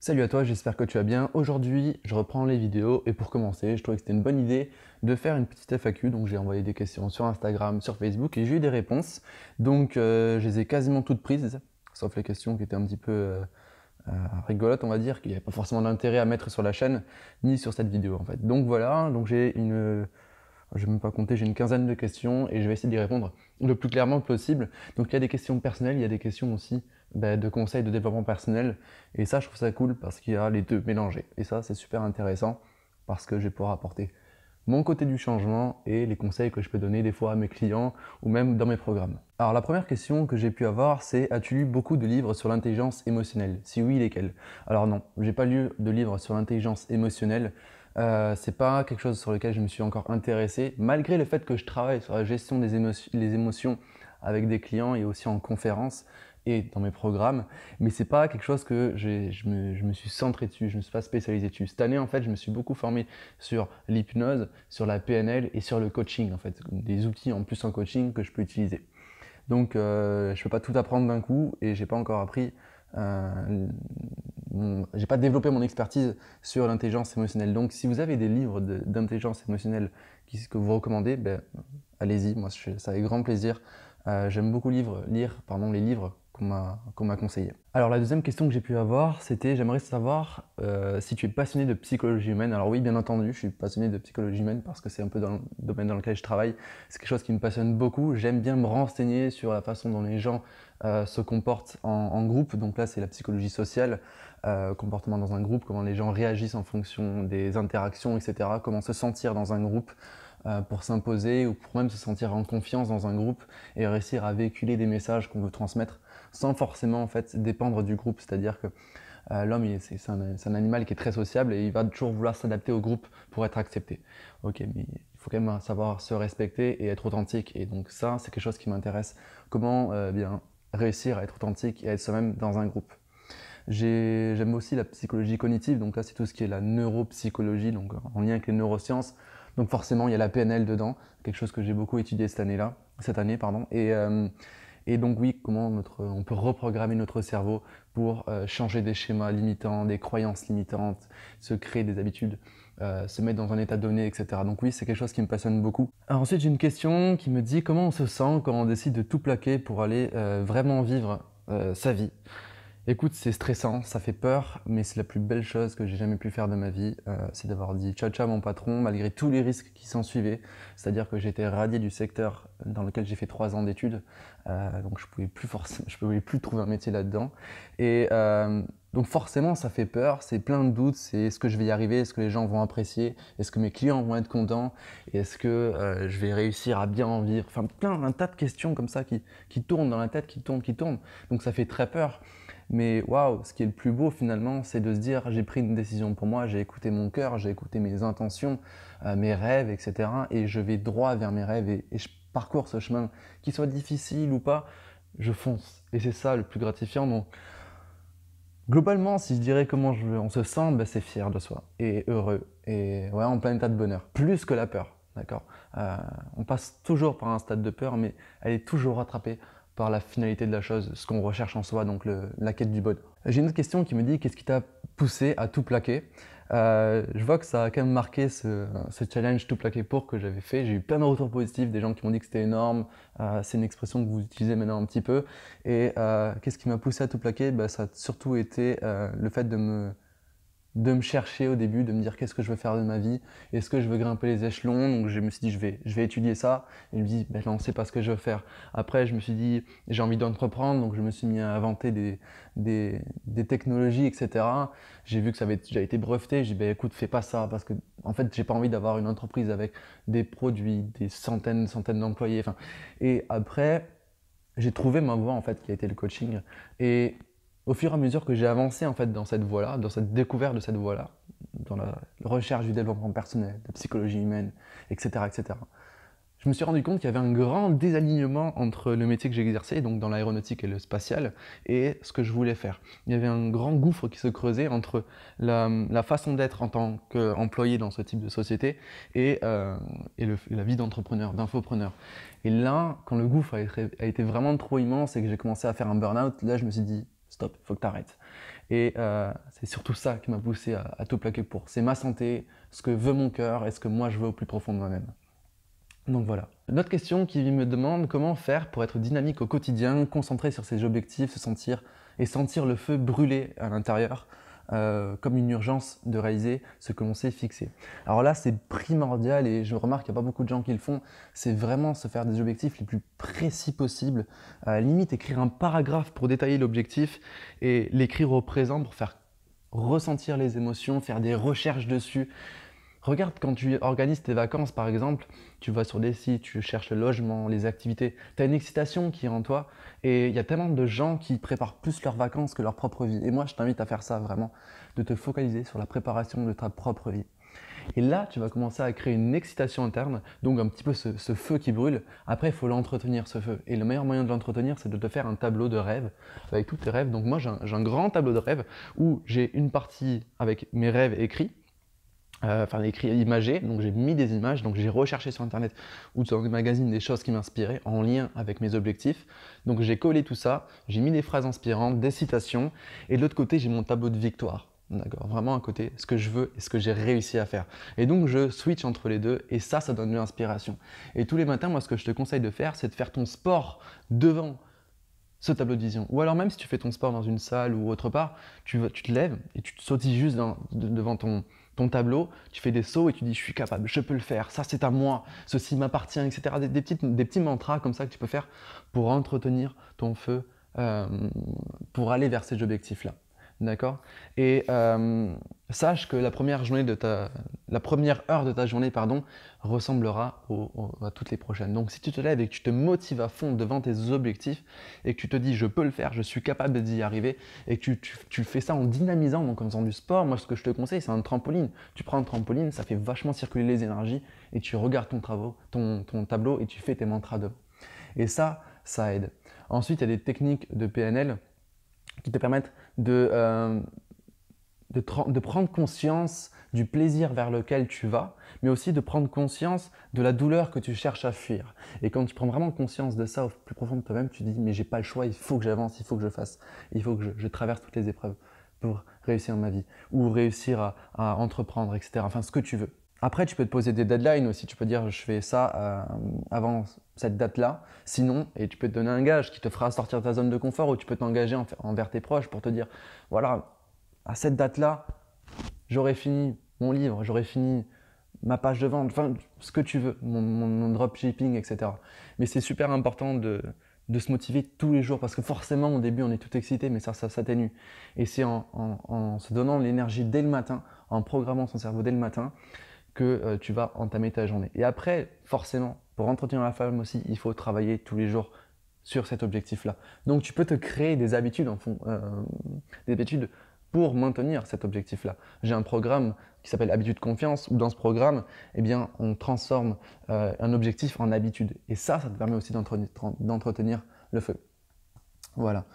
Salut à toi, j'espère que tu vas bien. Aujourd'hui, je reprends les vidéos et pour commencer, je trouvais que c'était une bonne idée de faire une petite FAQ. Donc j'ai envoyé des questions sur Instagram, sur Facebook et j'ai eu des réponses. Donc je les ai quasiment toutes prises, sauf les questions qui étaient un petit peu rigolotes, on va dire, qu'il n'y avait pas forcément d'intérêt à mettre sur la chaîne ni sur cette vidéo en fait. Donc voilà, donc je vais même pas compter, j'ai une quinzaine de questions et je vais essayer d'y répondre le plus clairement possible. Donc il y a des questions personnelles, il y a des questions aussi de conseils de développement personnel. Et ça, je trouve ça cool parce qu'il y a les deux mélangés. Et ça, c'est super intéressant parce que je vais pouvoir apporter mon côté du changement et les conseils que je peux donner des fois à mes clients ou même dans mes programmes. Alors la première question que j'ai pu avoir, c'est: as-tu lu beaucoup de livres sur l'intelligence émotionnelle? Si oui, lesquels? Alors non, j'ai pas lu de livres sur l'intelligence émotionnelle. C'est pas quelque chose sur lequel je me suis encore intéressé, malgré le fait que je travaille sur la gestion des émotions avec des clients et aussi en conférence et dans mes programmes, mais c'est pas quelque chose que je me suis centré dessus, je me suis pas spécialisé dessus. Cette année, en fait, je me suis beaucoup formé sur l'hypnose, sur la PNL et sur le coaching, en fait, des outils en plus en coaching que je peux utiliser. Donc, je peux pas tout apprendre d'un coup et j'ai pas encore appris, j'ai pas développé mon expertise sur l'intelligence émotionnelle. Donc, si vous avez des livres d'intelligence émotionnelle que vous recommandez, ben, allez-y, moi ça avec grand plaisir. J'aime beaucoup lire les livres qu'on m'a conseillés. Alors la deuxième question que j'ai pu avoir, c'était: j'aimerais savoir si tu es passionné de psychologie humaine. Alors oui, bien entendu, je suis passionné de psychologie humaine parce que c'est un peu dans le domaine dans lequel je travaille. C'est quelque chose qui me passionne beaucoup. J'aime bien me renseigner sur la façon dont les gens se comportent en groupe. Donc là, c'est la psychologie sociale, comportement dans un groupe, comment les gens réagissent en fonction des interactions, etc. Comment se sentir dans un groupe pour s'imposer ou pour même se sentir en confiance dans un groupe et réussir à véhiculer des messages qu'on veut transmettre sans forcément en fait dépendre du groupe. C'est-à-dire que l'homme, c'est un animal qui est très sociable et il va toujours vouloir s'adapter au groupe pour être accepté. Ok, mais il faut quand même savoir se respecter et être authentique. Et donc ça, c'est quelque chose qui m'intéresse. Comment bien réussir à être authentique et à être soi-même dans un groupe. J'aime aussi la psychologie cognitive, donc là c'est tout ce qui est la neuropsychologie, donc en lien avec les neurosciences. Donc forcément il y a la PNL dedans, quelque chose que j'ai beaucoup étudié cette année pardon. Et donc oui, comment on peut reprogrammer notre cerveau pour changer des schémas limitants, des croyances limitantes, se créer des habitudes, se mettre dans un état donné, etc. Donc oui, c'est quelque chose qui me passionne beaucoup. Alors ensuite j'ai une question qui me dit: comment on se sent quand on décide de tout plaquer pour aller vraiment vivre sa vie? Écoute, c'est stressant, ça fait peur, mais c'est la plus belle chose que j'ai jamais pu faire de ma vie. C'est d'avoir dit ciao ciao mon patron, malgré tous les risques qui s'en suivaient. C'est-à-dire que j'ai été radié du secteur dans lequel j'ai fait 3 ans d'études, donc je pouvais plus trouver un métier là-dedans. Et donc forcément, ça fait peur, c'est plein de doutes. C'est: est-ce que je vais y arriver? Est-ce que les gens vont apprécier? Est-ce que mes clients vont être contents? Et est-ce que je vais réussir à bien en vivre? Enfin, un tas de questions comme ça qui tournent dans la tête, qui tournent. Donc ça fait très peur. Mais waouh, ce qui est le plus beau finalement, c'est de se dire: j'ai pris une décision pour moi, j'ai écouté mon cœur, j'ai écouté mes intentions, mes rêves, etc. Et je vais droit vers mes rêves et je parcours ce chemin, qu'il soit difficile ou pas, je fonce. Et c'est ça le plus gratifiant. Donc globalement, si je dirais comment on se sent, ben, c'est fier de soi et heureux et ouais, en plein état de bonheur, plus que la peur, d'accord. On passe toujours par un stade de peur, mais elle est toujours rattrapée par la finalité de la chose, ce qu'on recherche en soi, donc la quête du bonheur. J'ai une autre question qui me dit: qu'est-ce qui t'a poussé à tout plaquer? Je vois que ça a quand même marqué ce challenge tout plaquer pour que j'avais fait. J'ai eu plein de retours positifs, des gens qui m'ont dit que c'était énorme. C'est une expression que vous utilisez maintenant un petit peu. Et qu'est-ce qui m'a poussé à tout plaquer? Bah, ça a surtout été le fait de me chercher au début, de me dire: qu'est-ce que je veux faire de ma vie? Est-ce que je veux grimper les échelons? Donc je me suis dit: je vais étudier ça. Et je me dis: ben non, c'est pas ce que je veux faire. Après, je me suis dit: j'ai envie d'entreprendre, donc je me suis mis à inventer des technologies, etc. J'ai vu que ça avait déjà été breveté. J'ai dit: ben écoute, fais pas ça, parce que en fait, j'ai pas envie d'avoir une entreprise avec des produits, des centaines d'employés. Enfin, et après, j'ai trouvé ma voie en fait, qui a été le coaching. Et au fur et à mesure que j'ai avancé en fait dans cette voie-là, dans cette découverte de cette voie-là, dans la recherche du développement personnel, de psychologie humaine, etc., etc., je me suis rendu compte qu'il y avait un grand désalignement entre le métier que j'exerçais, donc dans l'aéronautique et le spatial, et ce que je voulais faire. Il y avait un grand gouffre qui se creusait entre la façon d'être en tant qu'employé dans ce type de société et la vie d'entrepreneur, d'infopreneur. Et là, quand le gouffre a été vraiment trop immense et que j'ai commencé à faire un burn-out, là je me suis dit: stop, il faut que tu arrêtes. Et c'est surtout ça qui m'a poussé à tout plaquer pour. C'est ma santé, ce que veut mon cœur et ce que moi je veux au plus profond de moi-même. Donc voilà. Une autre question qui me demande comment faire pour être dynamique au quotidien, concentré sur ses objectifs, sentir le feu brûler à l'intérieur, comme une urgence de réaliser ce que l'on s'est fixé. Alors là, c'est primordial et je remarque qu'il n'y a pas beaucoup de gens qui le font, c'est vraiment se faire des objectifs les plus précis possibles, limite écrire un paragraphe pour détailler l'objectif et l'écrire au présent pour faire ressentir les émotions, faire des recherches dessus. Regarde quand tu organises tes vacances par exemple, tu vas sur des sites, tu cherches le logement, les activités, tu as une excitation qui est en toi et il y a tellement de gens qui préparent plus leurs vacances que leur propre vie. Et moi je t'invite à faire ça vraiment, de te focaliser sur la préparation de ta propre vie. Et là tu vas commencer à créer une excitation interne, donc un petit peu ce feu qui brûle. Après il faut l'entretenir ce feu. Et le meilleur moyen de l'entretenir c'est de te faire un tableau de rêve avec tous tes rêves. Donc moi j'ai un grand tableau de rêve où j'ai une partie avec mes rêves écrits, écrit imagé, donc j'ai mis des images, donc j'ai recherché sur internet ou dans des magazines des choses qui m'inspiraient en lien avec mes objectifs. Donc j'ai collé tout ça, j'ai mis des phrases inspirantes, des citations, et de l'autre côté j'ai mon tableau de victoire. D'accord, vraiment à côté, ce que je veux et ce que j'ai réussi à faire. Et donc je switch entre les deux et ça donne de l'inspiration. Et tous les matins, moi ce que je te conseille de faire, c'est de faire ton sport devant ce tableau de vision. Ou alors même si tu fais ton sport dans une salle ou autre part, tu te lèves et tu te sautilles juste devant ton tableau, tu fais des sauts et tu dis je suis capable, je peux le faire, ça c'est à moi, ceci m'appartient, etc. Des petits mantras comme ça que tu peux faire pour entretenir ton feu, pour aller vers ces objectifs-là. D'accord? Et sache que la première heure de ta journée, ressemblera à toutes les prochaines. Donc si tu te lèves et que tu te motives à fond devant tes objectifs et que tu te dis je peux le faire, je suis capable d'y arriver et que tu fais ça en dynamisant, donc en faisant du sport, moi ce que je te conseille c'est un trampoline. Tu prends un trampoline, ça fait vachement circuler les énergies et tu regardes ton tableau et tu fais tes mantras devant. Et ça aide. Ensuite, il y a des techniques de PNL qui te permettent de prendre conscience du plaisir vers lequel tu vas, mais aussi de prendre conscience de la douleur que tu cherches à fuir. Et quand tu prends vraiment conscience de ça au plus profond de toi-même, tu te dis mais j'ai pas le choix, il faut que j'avance, il faut que je fasse, il faut que je traverse toutes les épreuves pour réussir ma vie ou réussir à entreprendre, etc. Enfin, ce que tu veux. Après, tu peux te poser des deadlines aussi. Tu peux dire je fais ça avant cette date-là. Sinon, et tu peux te donner un gage qui te fera sortir de ta zone de confort ou tu peux t'engager envers tes proches pour te dire voilà, à cette date-là, j'aurai fini mon livre, j'aurai fini ma page de vente, enfin ce que tu veux, mon dropshipping, etc. Mais c'est super important de se motiver tous les jours parce que forcément au début on est tout excité mais ça s'atténue. Et c'est en se donnant l'énergie dès le matin, en programmant son cerveau dès le matin, que tu vas entamer ta journée. Et après, forcément, pour entretenir la flamme aussi, il faut travailler tous les jours sur cet objectif-là. Donc tu peux te créer des habitudes pour maintenir cet objectif-là. J'ai un programme qui s'appelle Habitude Confiance, où dans ce programme, eh bien, on transforme un objectif en habitude. Et ça te permet aussi d'entretenir le feu. Voilà.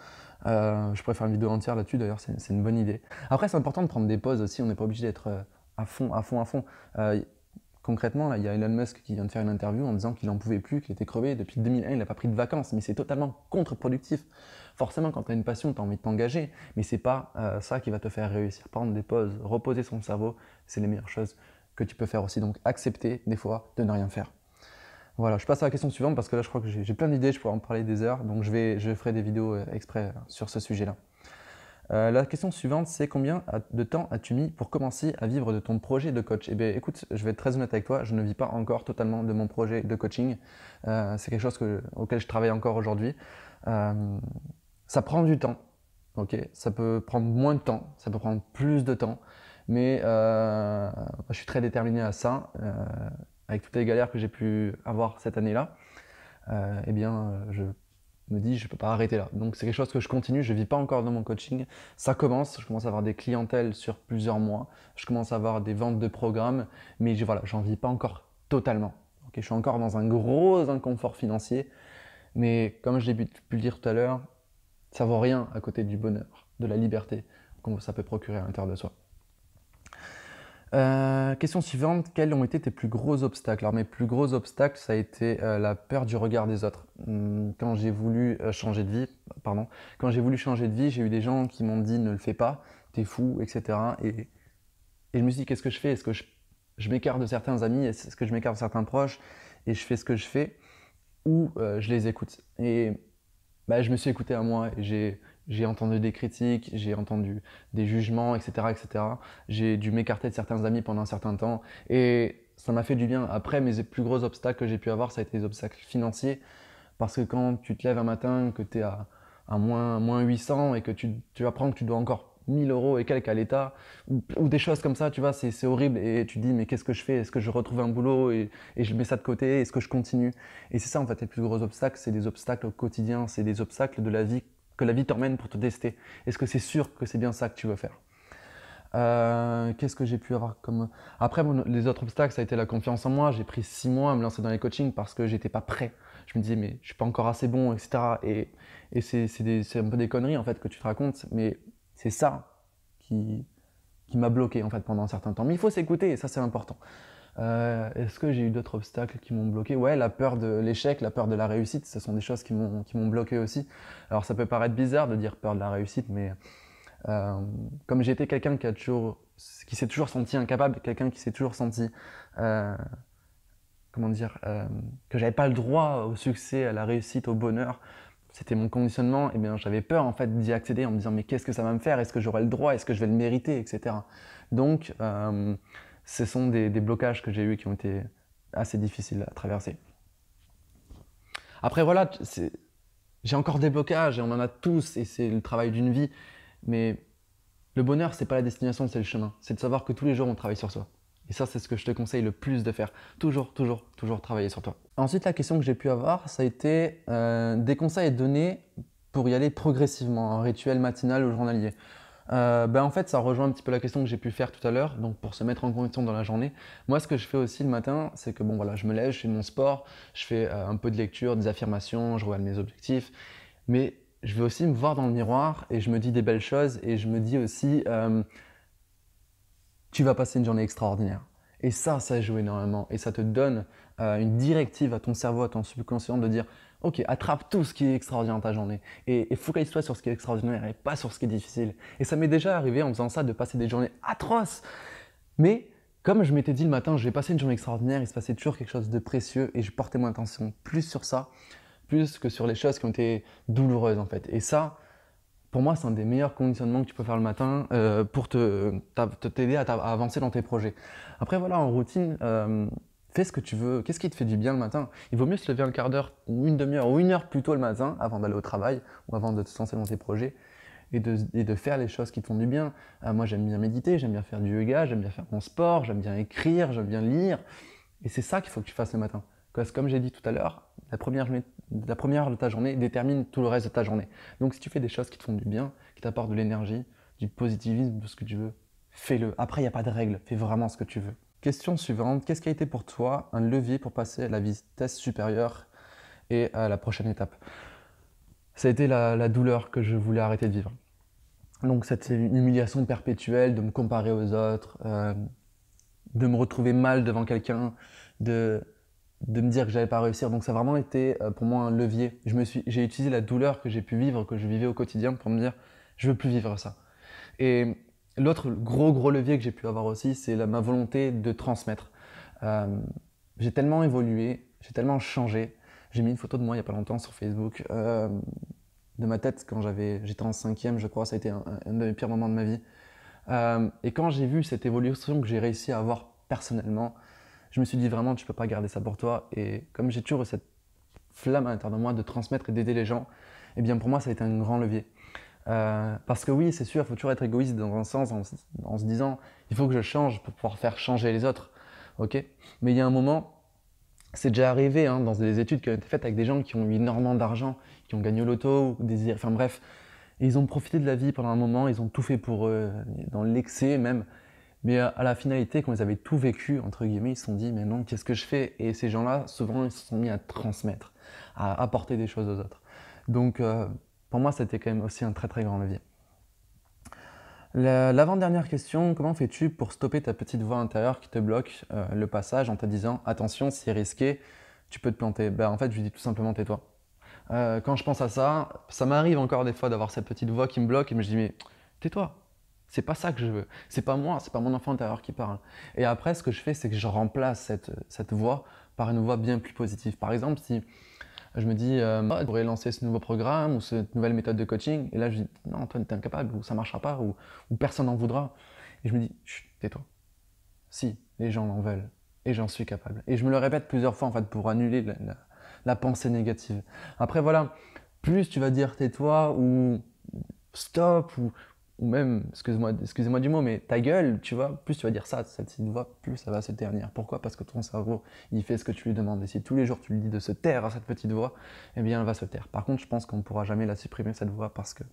Je pourrais faire une vidéo entière là-dessus, d'ailleurs, c'est une bonne idée. Après, c'est important de prendre des pauses aussi, on n'est pas obligé d'être à fond. Concrètement, là, il y a Elon Musk qui vient de faire une interview en disant qu'il n'en pouvait plus, qu'il était crevé. Depuis 2001, il n'a pas pris de vacances, mais c'est totalement contre-productif. Forcément, quand tu as une passion, tu as envie de t'engager, mais c'est pas ça qui va te faire réussir. Prendre des pauses, reposer son cerveau, c'est les meilleures choses que tu peux faire aussi. Donc, accepter des fois de ne rien faire. Voilà, je passe à la question suivante parce que là, je crois que j'ai plein d'idées, je pourrais en parler des heures, donc je ferai des vidéos exprès sur ce sujet-là. La question suivante, c'est combien de temps as-tu mis pour commencer à vivre de ton projet de coach? Eh bien, écoute, je vais être très honnête avec toi, je ne vis pas encore totalement de mon projet de coaching. C'est quelque chose auquel je travaille encore aujourd'hui. Ça prend du temps, ok? Ça peut prendre moins de temps, ça peut prendre plus de temps, mais je suis très déterminé à ça. Avec toutes les galères que j'ai pu avoir cette année-là, je me dis je ne peux pas arrêter là. Donc c'est quelque chose que je continue, je ne vis pas encore dans mon coaching. Ça commence, je commence à avoir des clientèles sur plusieurs mois, je commence à avoir des ventes de programmes, mais j'en vis pas encore totalement. Okay, je suis encore dans un gros inconfort financier, mais comme je l'ai pu le dire tout à l'heure, ça vaut rien à côté du bonheur, de la liberté que ça peut procurer à l'intérieur de soi. Question suivante, quels ont été tes plus gros obstacles? Alors mes plus gros obstacles, ça a été la peur du regard des autres. Quand j'ai voulu changer de vie, pardon, quand j'ai voulu changer de vie, j'ai eu des gens qui m'ont dit ne le fais pas, t'es fou, etc. Et je me suis dit qu'est-ce que je fais? Est-ce que je m'écarte de certains amis? Est-ce que je m'écarte de certains proches et je fais ce que je fais ou je les écoute? Et bah, je me suis écouté à moi et j'ai entendu des critiques, j'ai entendu des jugements, etc., etc. J'ai dû m'écarter de certains amis pendant un certain temps et ça m'a fait du bien. Après, mes plus gros obstacles que j'ai pu avoir, ça a été des obstacles financiers parce que quand tu te lèves un matin, que tu es à moins 800 et que tu apprends que tu dois encore 1 000 € et quelques à l'État ou des choses comme ça, tu vois, c'est horrible et tu te dis mais qu'est-ce que je fais? Est-ce que je retrouve un boulot et je mets ça de côté? Est-ce que je continue? Et c'est ça en fait les plus gros obstacles, c'est des obstacles au quotidien, c'est des obstacles de la vie que la vie t'emmène pour te tester. Est-ce que c'est sûr que c'est bien ça que tu veux faire? Qu'est-ce que j'ai pu avoir comme... Après, les autres obstacles, ça a été la confiance en moi. J'ai pris 6 mois à me lancer dans les coachings parce que j'étais pas prêt. Je me disais, mais je suis pas encore assez bon, etc. Et c'est un peu des conneries en fait que tu te racontes, mais c'est ça qui m'a bloqué en fait pendant un certain temps. Mais il faut s'écouter et ça c'est important. Est-ce que j'ai eu d'autres obstacles qui m'ont bloqué? Ouais, la peur de l'échec, la peur de la réussite, ce sont des choses qui m'ont bloqué aussi. Alors ça peut paraître bizarre de dire peur de la réussite, mais comme j'ai été quelqu'un qui s'est toujours senti incapable, quelqu'un qui s'est toujours senti, comment dire, que j'avais pas le droit au succès, à la réussite, au bonheur, c'était mon conditionnement, et bien j'avais peur en fait d'y accéder en me disant mais qu'est-ce que ça va me faire? Est-ce que j'aurai le droit? Est-ce que je vais le mériter? Etc. Donc ce sont des blocages que j'ai eus qui ont été assez difficiles à traverser. Après voilà, j'ai encore des blocages et on en a tous et c'est le travail d'une vie, mais le bonheur c'est pas la destination, c'est le chemin. C'est de savoir que tous les jours on travaille sur soi. Et ça c'est ce que je te conseille le plus de faire. Toujours, toujours, toujours travailler sur toi. Ensuite la question que j'ai pu avoir ça a été des conseils à donner pour y aller progressivement, un rituel matinal ou journalier. En fait, ça rejoint un petit peu la question que j'ai pu faire tout à l'heure, donc pour se mettre en condition dans la journée. Moi, ce que je fais aussi le matin, c'est que bon, voilà, je me lève, je fais mon sport, je fais un peu de lecture, des affirmations, je regarde mes objectifs, mais je vais aussi me voir dans le miroir et je me dis des belles choses et je me dis aussi tu vas passer une journée extraordinaire. Et ça joue énormément et ça te donne une directive à ton cerveau, à ton subconscient de dire ok, attrape tout ce qui est extraordinaire dans ta journée et focalise-toi sur ce qui est extraordinaire et pas sur ce qui est difficile. Et ça m'est déjà arrivé en faisant ça de passer des journées atroces. Mais comme je m'étais dit le matin, je vais passer une journée extraordinaire, il se passait toujours quelque chose de précieux et je portais mon attention plus sur ça, plus que sur les choses qui ont été douloureuses en fait. Et ça, pour moi, c'est un des meilleurs conditionnements que tu peux faire le matin pour t'aider à avancer dans tes projets. Après, voilà, en routine, fais ce que tu veux. Qu'est-ce qui te fait du bien le matin? Il vaut mieux se lever un quart d'heure ou une demi-heure ou 1 heure plus tôt le matin avant d'aller au travail ou avant de te lancer dans tes projets et de faire les choses qui te font du bien. Moi, j'aime bien méditer, j'aime bien faire du yoga, j'aime bien faire mon sport, j'aime bien écrire, j'aime bien lire. Et c'est ça qu'il faut que tu fasses le matin. Parce que comme j'ai dit tout à l'heure, la première heure de ta journée détermine tout le reste de ta journée. Donc si tu fais des choses qui te font du bien, qui t'apportent de l'énergie, du positivisme, de ce que tu veux, fais-le. Après, il n'y a pas de règle, fais vraiment ce que tu veux. Question suivante, qu'est-ce qui a été pour toi un levier pour passer à la vitesse supérieure et à la prochaine étape? Ça a été la douleur que je voulais arrêter de vivre. Donc cette humiliation perpétuelle de me comparer aux autres, de me retrouver mal devant quelqu'un, de me dire que j'allais pas réussir. Donc ça a vraiment été pour moi un levier. J'ai utilisé la douleur que j'ai pu vivre, que je vivais au quotidien pour me dire je veux plus vivre ça. Et l'autre gros levier que j'ai pu avoir aussi, c'est ma volonté de transmettre. J'ai tellement évolué, j'ai tellement changé. J'ai mis une photo de moi il y a pas longtemps sur Facebook, de ma tête quand j'étais en 5e, je crois, ça a été un de mes pires moments de ma vie. Et quand j'ai vu cette évolution que j'ai réussi à avoir personnellement, je me suis dit vraiment tu peux pas garder ça pour toi. Et comme j'ai toujours cette flamme à l'intérieur de moi de transmettre et d'aider les gens, eh bien pour moi ça a été un grand levier. Parce que oui, c'est sûr, il faut toujours être égoïste dans un sens en se disant il faut que je change pour pouvoir faire changer les autres. Ok. Mais il y a un moment, c'est déjà arrivé dans des études qui ont été faites avec des gens qui ont eu énormément d'argent, qui ont gagné au loto, enfin bref, et ils ont profité de la vie pendant un moment, ils ont tout fait pour eux, dans l'excès même. Mais à la finalité, quand ils avaient tout vécu, entre guillemets, ils se sont dit mais non, qu'est-ce que je fais? Et ces gens-là, souvent, ils se sont mis à transmettre, à apporter des choses aux autres. Donc pour moi, c'était quand même aussi un très très grand levier. L'avant-dernière question, comment fais-tu pour stopper ta petite voix intérieure qui te bloque le passage en te disant attention, c'est risqué, tu peux te planter? En fait, je lui dis tout simplement tais-toi. Quand je pense à ça, ça m'arrive encore des fois d'avoir cette petite voix qui me bloque et je me dis mais tais-toi, c'est pas ça que je veux, c'est pas moi, c'est pas mon enfant intérieur qui parle. Et après ce que je fais c'est que je remplace cette voix par une voix bien plus positive. Par exemple si je me dis ah, je pourrais lancer ce nouveau programme ou cette nouvelle méthode de coaching et là je dis non Antoine t'es incapable ou ça marchera pas ou personne n'en voudra. Et je me dis chut tais-toi, si les gens en veulent et j'en suis capable. Et je me le répète plusieurs fois en fait pour annuler la pensée négative. Après voilà, plus tu vas dire tais-toi ou stop ou même, excusez-moi du mot, mais ta gueule, tu vois, plus tu vas dire ça, cette petite voix, plus ça va se ternir. Pourquoi? Parce que ton cerveau, il fait ce que tu lui demandes. Et si tous les jours tu lui dis de se taire à cette petite voix, eh bien elle va se taire. Par contre, je pense qu'on ne pourra jamais la supprimer, cette voix, parce que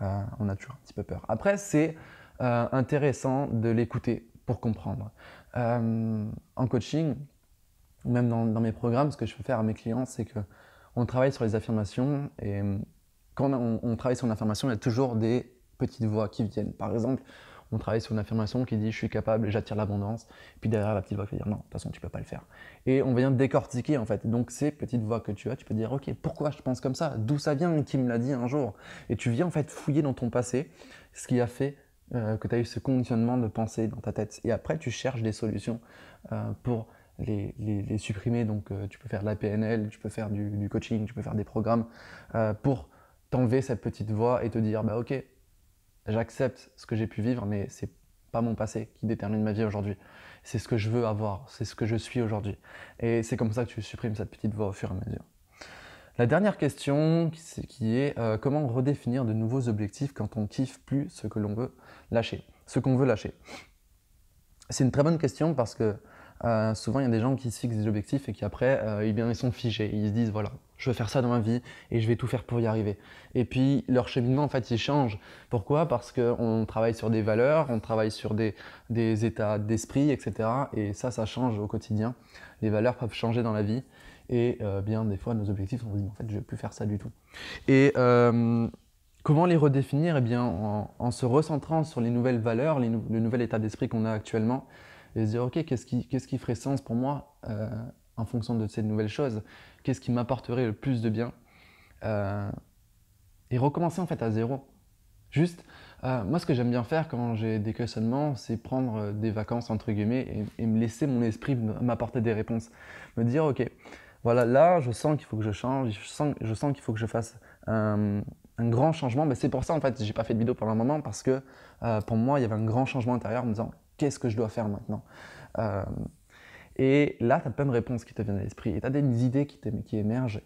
on a toujours un petit peu peur. Après, c'est intéressant de l'écouter pour comprendre. En coaching, ou même dans mes programmes, ce que je fais faire à mes clients, c'est qu'on travaille sur les affirmations et quand on travaille sur une affirmation, il y a toujours des petites voix qui viennent. Par exemple, on travaille sur une affirmation qui dit « je suis capable et j'attire l'abondance », puis derrière la petite voix qui va dire « non, de toute façon, tu ne peux pas le faire ». Et on vient décortiquer en fait. Donc ces petites voix que tu as, tu peux dire « ok, pourquoi je pense comme ça? D'où ça vient? Qui me l'a dit un jour ?» Et tu viens en fait fouiller dans ton passé ce qui a fait que tu as eu ce conditionnement de pensée dans ta tête. Et après, tu cherches des solutions pour les supprimer. Donc tu peux faire de la PNL, tu peux faire du coaching, tu peux faire des programmes pour t'enlever cette petite voix et te dire bah ok, j'accepte ce que j'ai pu vivre, mais c'est pas mon passé qui détermine ma vie aujourd'hui. C'est ce que je veux avoir, c'est ce que je suis aujourd'hui. Et c'est comme ça que tu supprimes cette petite voix au fur et à mesure. La dernière question qui est comment redéfinir de nouveaux objectifs quand on kiffe plus ce que l'on veut lâcher, ce qu'on veut lâcher. C'est une très bonne question parce que souvent il y a des gens qui se fixent des objectifs et qui après eh bien, ils sont figés. Ils se disent voilà, je veux faire ça dans ma vie et je vais tout faire pour y arriver. Et puis leur cheminement en fait il change. Pourquoi? Parce qu'on travaille sur des valeurs, on travaille sur des états d'esprit, etc. Et ça change au quotidien. Les valeurs peuvent changer dans la vie et bien des fois nos objectifs on se dit en fait je ne veux plus faire ça du tout. Et comment les redéfinir? Eh bien, en se recentrant sur les nouvelles valeurs, le nouvel état d'esprit qu'on a actuellement, et se dire, ok, qu'est-ce qui ferait sens pour moi en fonction de ces nouvelles choses? Qu'est-ce qui m'apporterait le plus de bien? Et recommencer en fait à zéro. Juste, moi ce que j'aime bien faire quand j'ai des questionnements, c'est prendre des vacances entre guillemets et me laisser mon esprit m'apporter des réponses. Me dire, ok, voilà, là je sens qu'il faut que je change, je sens qu'il faut que je fasse un grand changement. Mais c'est pour ça en fait, j'ai pas fait de vidéo pendant un moment parce que pour moi il y avait un grand changement intérieur en me disant qu'est-ce que je dois faire maintenant. Et là, tu as plein de réponses qui te viennent à l'esprit et tu as des idées qui émergent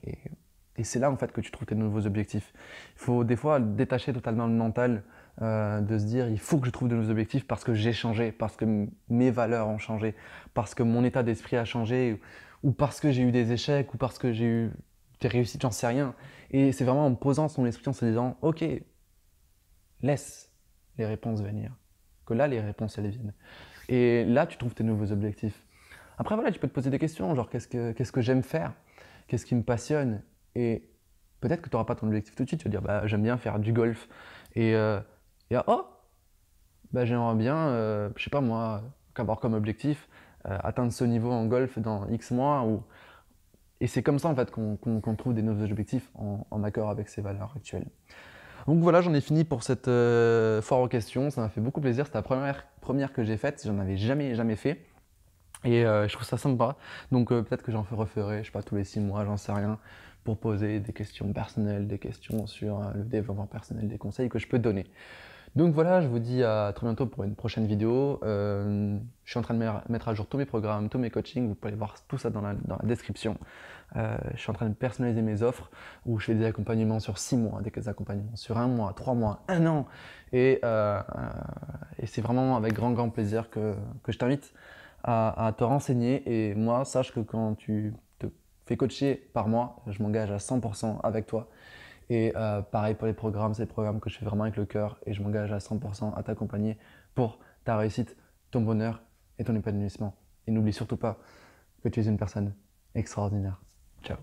et c'est là en fait que tu trouves tes nouveaux objectifs. Il faut des fois détacher totalement le mental de se dire il faut que je trouve de nouveaux objectifs parce que j'ai changé, parce que mes valeurs ont changé, parce que mon état d'esprit a changé ou parce que j'ai eu des échecs ou parce que j'ai eu des réussites, j'en sais rien. Et c'est vraiment en posant son esprit en se disant ok, laisse les réponses venir, que là les réponses elles viennent. Et là tu trouves tes nouveaux objectifs. Après voilà, tu peux te poser des questions genre qu'est-ce que j'aime faire, qu'est-ce qui me passionne. Et peut-être que tu n'auras pas ton objectif tout de suite, tu vas dire bah, j'aime bien faire du golf. Et oh, bah, j'aimerais bien, je sais pas moi, avoir comme objectif atteindre ce niveau en golf dans X mois. Et c'est comme ça en fait qu'on trouve des nouveaux objectifs en accord avec ses valeurs actuelles. Donc voilà, j'en ai fini pour cette foire aux questions. Ça m'a fait beaucoup plaisir. C'était la première que j'ai faite. J'en avais jamais fait. Et je trouve ça sympa. Donc peut-être que j'en referai, je sais pas, tous les 6 mois, j'en sais rien, pour poser des questions personnelles, des questions sur le développement personnel, des conseils que je peux donner. Donc voilà, je vous dis à très bientôt pour une prochaine vidéo. Je suis en train de mettre à jour tous mes programmes, tous mes coachings. Vous pouvez voir tout ça dans la description. Je suis en train de personnaliser mes offres où je fais des accompagnements sur 6 mois, des accompagnements sur 1 mois, 3 mois, 1 an. Et c'est vraiment avec grand plaisir que je t'invite à te renseigner. Et moi, sache que quand tu te fais coacher par mois, je m'engage à 100% avec toi. Et pareil pour les programmes, c'est des programmes que je fais vraiment avec le cœur et je m'engage à 100% à t'accompagner pour ta réussite, ton bonheur et ton épanouissement. Et n'oublie surtout pas que tu es une personne extraordinaire. Ciao.